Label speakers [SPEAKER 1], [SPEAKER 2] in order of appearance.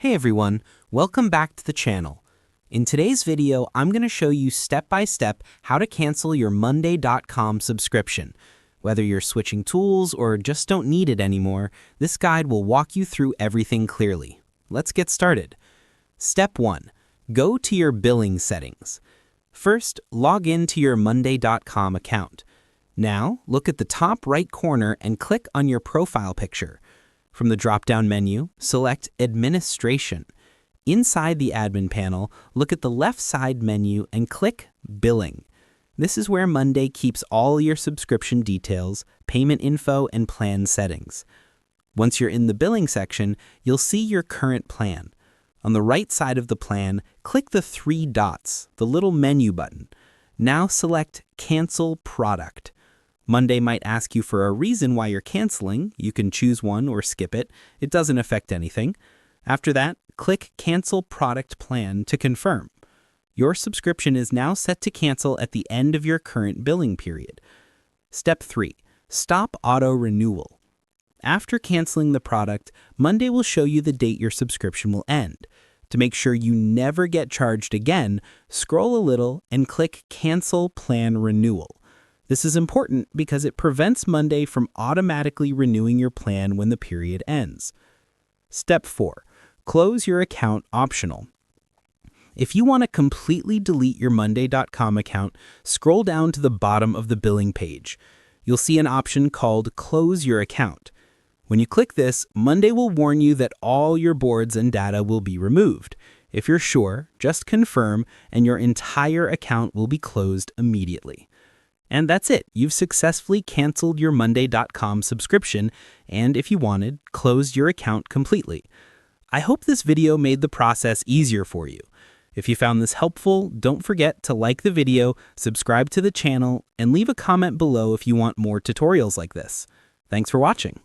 [SPEAKER 1] Hey everyone, welcome back to the channel. In today's video, I'm going to show you step-by-step how to cancel your Monday.com subscription. Whether you're switching tools or just don't need it anymore, this guide will walk you through everything clearly. Let's get started. Step 1. Go to your billing settings. First, log in to your Monday.com account. Now, look at the top right corner and click on your profile picture. From the drop-down menu, select Administration. Inside the admin panel, look at the left side menu and click Billing. This is where Monday keeps all your subscription details, payment info, and plan settings. Once you're in the billing section, you'll see your current plan. On the right side of the plan, click the three dots, the little menu button. Now select Cancel Product. Monday might ask you for a reason why you're canceling. You can choose one or skip it. It doesn't affect anything. After that, click Cancel Product Plan to confirm. Your subscription is now set to cancel at the end of your current billing period. Step 3. Stop auto renewal. After canceling the product, Monday will show you the date your subscription will end. To make sure you never get charged again, scroll a little and click Cancel Plan Renewal. This is important because it prevents Monday from automatically renewing your plan when the period ends. Step 4. Close your account optional. If you want to completely delete your Monday.com account, scroll down to the bottom of the billing page. You'll see an option called Close Your Account. When you click this, Monday will warn you that all your boards and data will be removed. If you're sure, just confirm and your entire account will be closed immediately. And that's it. You've successfully canceled your Monday.com subscription and, if you wanted, closed your account completely. I hope this video made the process easier for you. If you found this helpful, don't forget to like the video, subscribe to the channel, and leave a comment below if you want more tutorials like this. Thanks for watching.